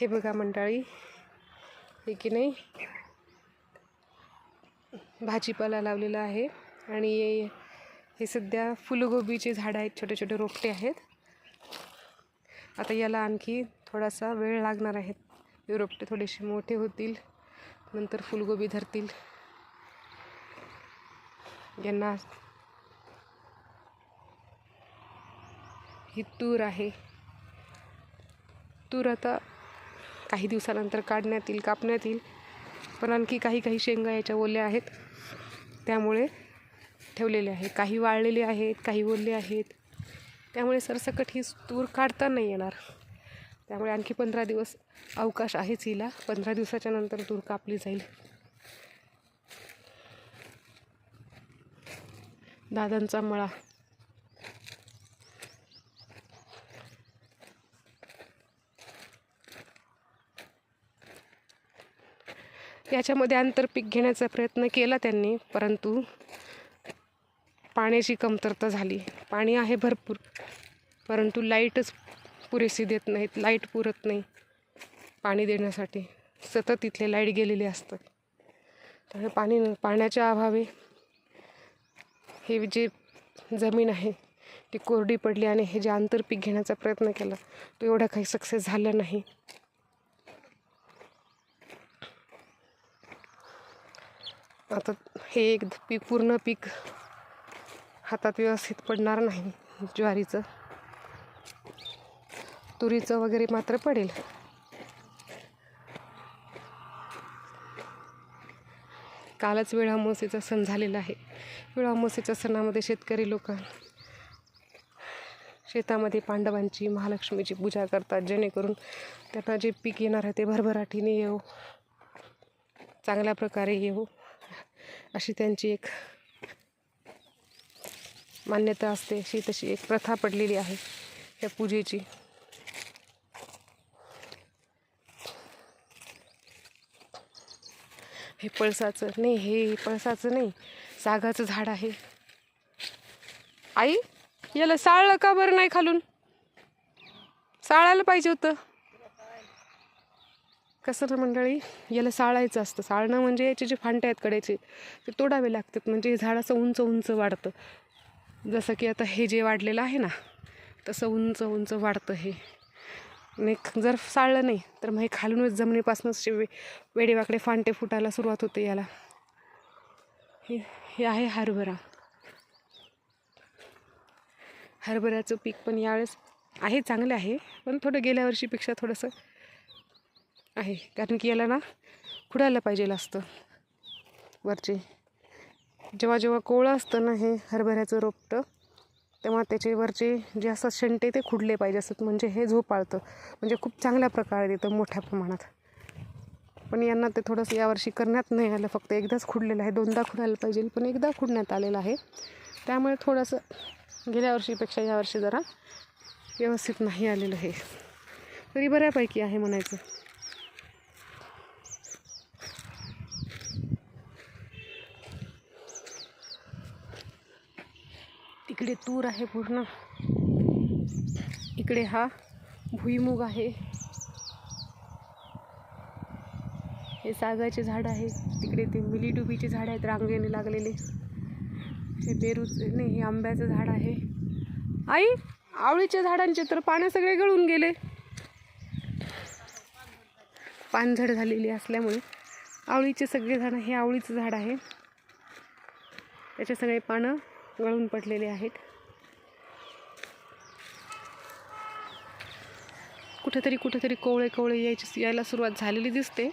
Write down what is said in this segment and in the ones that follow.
हे बघा मंडळी, हे की नाही भाजीपाला लावलेला आहे आणि हे सध्या फुलगोबीचे झाडं आहेत, छोटे छोटे रोपटे आहेत. आता याला आणखी थोडासा वेळ लागणार आहे. हे रोपटे थोडेसे मोठे होतील, नंतर फुलगोबी धरतील. यांना ही तूर आहे. तूर आता काही दिवसानंतर काढण्यात येईल, कापण्यात येईल. पण आणखी काही शेंगा याच्या ओल्या आहेत, त्यामुळे ठेवलेले आहे. काही वाळलेले आहेत, काही ओले आहेत. त्यामुळे सरसकट ही तूर काढता नाही येणार. त्यामुळे आणखी 15 दिवस अवकाश आहेच हिला. 15 दिवसाच्या नंतर तूर कापली जाईल. दादांचा मळा. याच्यामध्ये आंतरपीक घेण्याचा प्रयत्न केला त्यांनी, परंतु पाण्याची कमतरता झाली. पाणी आहे भरपूर, परंतु लाईटच पुरेशी देत नाहीत. लाईट पुरत नाही पाणी देण्यासाठी. सतत इथले लाईट गेलेले असतात. त्यामुळे पाण्याच्या अभावी हे जे जमीन आहे ती कोरडी पडली आणि हे जे आंतरपीक घेण्याचा प्रयत्न केला तो एवढा काही सक्सेस झाला नाही. आता हे एक पूर्ण पीक हातात व्यवस्थित पडणार नाही. ज्वारीचं, तुरीचं वगैरे मात्र पडेल. कालच वेळामावस्येचा सण झालेला आहे. वेळामावस्येच्या सणामध्ये शेतकरी लोक शेतामध्ये पांडवांची, महालक्ष्मीची पूजा करतात, जेणेकरून त्यांना जे पीक येणार आहे ते भरभराटीने येवो, चांगल्या प्रकारे येवो, अशी त्यांची एक मान्यता असते. अशी तशी एक प्रथा पडलेली आहे या पूजेची. हे पळसाचं नाही, हे पळसाचं नाही, सागाचं झाड आहे. आई, याला साळलं का बरं नाही खालून? साळायला पाहिजे होतं. कसं ना मंडळी, याला साळायचं असतं. साळणं म्हणजे याचे जे फांटे आहेत कड्याचे ते तोडावे लागतात, म्हणजे हे झाड असं उंच उंच वाढतं. जसं की आता हे जे वाढलेलं आहे ना, तसं उंच उंच वाढतं हे. आणि जर साळलं नाही तर मग हे खालूनच जमिनीपासूनच वेडेवाकडे फांटे फुटायला सुरुवात होते याला. हे आहे हरभरा. हरभऱ्याचं पीक पण यावेळेस आहे, चांगलं आहे, पण थोडं गेल्या वर्षीपेक्षा थोडंसं आहे. कारण की याला ना खुडायला पाहिजे असतं वरचे. जेव्हा जेव्हा कोवळं असतं ना हे हरभऱ्याचं रोपटं, तेव्हा त्याचे वरचे जे असतात शेंटे ते खुडले पाहिजे असतात, म्हणजे हे झोपाळतं, म्हणजे खूप चांगल्या प्रकारे देतं मोठ्या प्रमाणात. पण यांना ते थोडंसं यावर्षी करण्यात नाही आलं. फक्त एकदाच खुडलेलं आहे. 2दा खुडायला पाहिजे, पण एकदा खुडण्यात आलेलं आहे. त्यामुळे थोडंसं गेल्या वर्षीपेक्षा यावर्षी जरा व्यवस्थित नाही आलेलं आहे. तरी बऱ्यापैकी आहे म्हणायचं. इकडे तूर आहे पूर्ण. इकडे हा भुईमुग आहे. हे सागाचे झाड आहे. तिकडे ते मिलीडुबीचे झाड आहेत रांगेने लागलेले. हे पेरूचे नाही, हे आंब्याचं झाड आहे. आई, आवळीच्या झाडांचे तर पानं सगळे गळून गेले. पानझड झालेली असल्यामुळे आवळीचे सगळे झाड, हे आवळीचं झाड आहे, त्याचे सगळे पानं गळून पडलेले आहेत. कुठेतरी कोवळे यायला सुरुवात झालेली दिसते,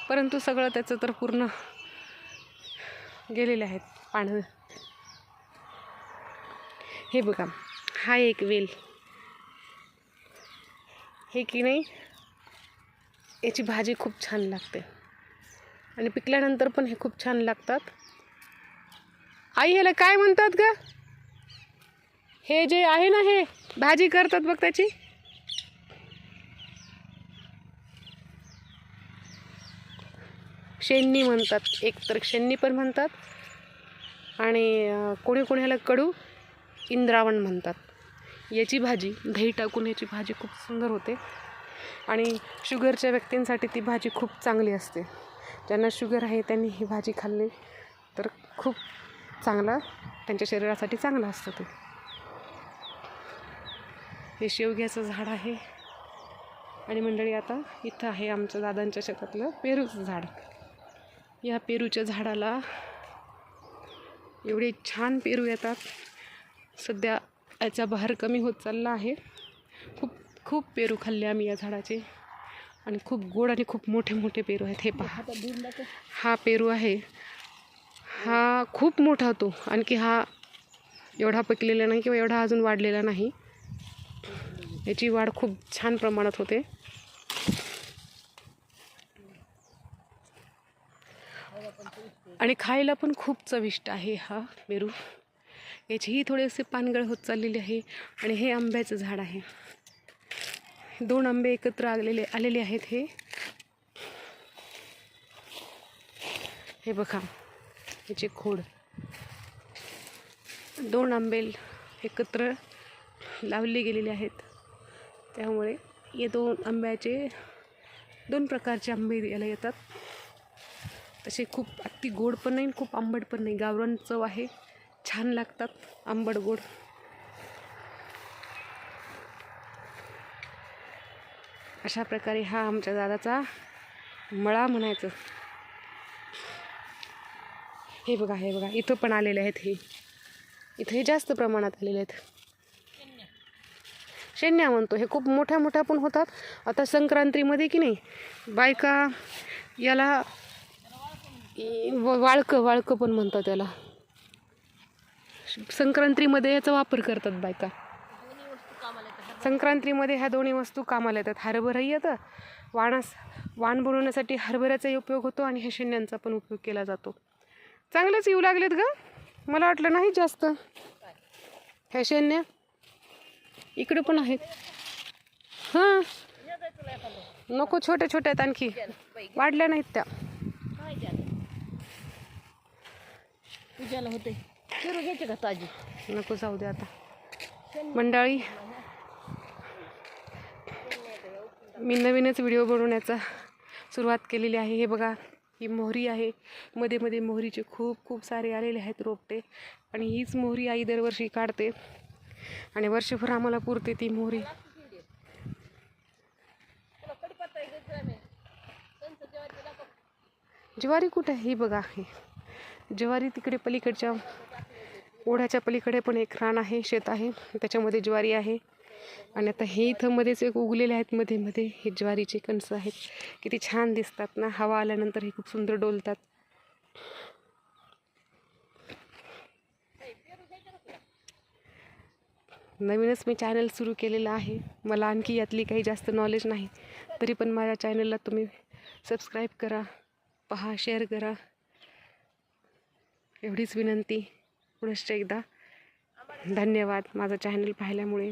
परंतु सगळं त्याचं तर पूर्ण गेलेले आहेत पानं. हे बघा, हा एक वेल. हे की नाही, याची भाजी खूप छान लागते आणि पिकल्यानंतर पण हे खूप छान लागतात. आई, ह्याला काय म्हणतात ग? हे जे आहे ना, हे भाजी करतात बघ त्याची. शेंनी म्हणतात, एक तर शेंनी पण म्हणतात आणि कोणी ह्याला कडू इंद्रावण म्हणतात. याची भाजी, दही टाकून याची भाजी खूप सुंदर होते. आणि शुगरच्या व्यक्तींसाठी ती भाजी खूप चांगली असते. ज्यांना शुगर आहे त्यांनी ही भाजी खाल्ली तर खूप चांगलं, त्यांच्या शरीरासाठी चांगलं असतं ते. हे शेवग्याचं झाड आहे. आणि मंडळी आता इथं आहे आमच्या दादांच्या शेतातलं पेरूचं झाड. या पेरूच्या झाडाला एवढे छान पेरू येतात. सध्या याचा बहार कमी होत चालला आहे. खूप खूप पेरू खाल्ले आम्ही या झाडाचे आणि खूप गोड आणि खूप मोठे मोठे पेरू आहेत. हे पहा, हा पेरू आहे. हा खूप मोठा होतो. आणखी हा एवढा पिकलेला नाही किंवा एवढा अजून वाढलेला नाही. याची वाढ खूप छान प्रमाणात होते. आणि खायला पण खूप चविष्ट आहे हा पेरू. याचीही थोडेसे पानगळ होत चाललेली आहे. आणि हे आंब्याचं झाड आहे. 2 आंबे एकत्र आलेले आहेत. हे बघा, याचे खोड. 2 आंबे एकत्र लावले गेलेले आहेत. त्यामुळे हे 2 आंब्याचे 2 प्रकारचे आंबे याला येतात. तसे खूप अति गोड पण नाही, खूप आंबट पण नाही. गावरान चव आहे, छान लागतात, आंबट गोड. अशा प्रकारे हा आमच्या दादाचा मळा म्हणायचं. हे बघा, हे बघा, इथं पण आलेले आहेत. इथं हे जास्त प्रमाणात आलेले आहेत. शेण्या म्हणतो. हे खूप मोठ्या मोठ्या पण होतात. आता संक्रांतीमध्ये की नाही बायका याला वाळकं पण म्हणतात त्याला. संक्रांतीमध्ये याचा वापर करतात बायका. संक्रांतीमध्ये ह्या दोन्ही वस्तू कामाला येतात. हरभराही येतं, वाण बनवण्यासाठी हरभऱ्याचाही उपयोग होतो आणि ह्या शेण्यांचा पण उपयोग केला जातो. चांगलेच येऊ लागलेत ग, मला वाटलं नाही जास्त. ह्या शेण्या इकडे पण आहेत. हां नको, छोट्या छोट्या आहेत, आणखी वाढल्या नाहीत त्या. होते फिरू घ्यायचे का ताजी? नको, जाऊ दे आता. मंडळी, मी नवीनच व्हिडिओ बनवण्याचा सुरुवात केलेली आहे. हे बघा, ही मोहरी आहे. मध्ये मध्ये मोहरीचे खूप खूप सारे आलेले आहेत रोपटे. आणि हीच मोहरी आई दरवर्षी काढते आणि वर्षभर आम्हाला पुरते ती मोहरी. ज्वारी कुठे आहे? ही बघा, ही ज्वारी तिकडे पलीकडच्या ओढ्याच्या पलीकडे पण एक रान आहे, शेत आहे, त्याच्यामध्ये ज्वारी आहे. आणि आता हे इथं मध्येच एक उगलेले आहेत. मध्ये मध्ये हे ज्वारीचे कणसं आहेत. किती छान दिसतात ना, हवा आल्यानंतर हे खूप सुंदर डोलतात. नवीनच मी चॅनल सुरू केलेलं आहे. मला आणखी यातली काही जास्त नॉलेज नाही, तरी पण माझ्या चॅनलला तुम्ही सबस्क्राईब करा, पहा, शेअर करा, एवढीच विनंती. पुनश्च एकदा धन्यवाद माझं चॅनल पाहिल्यामुळे.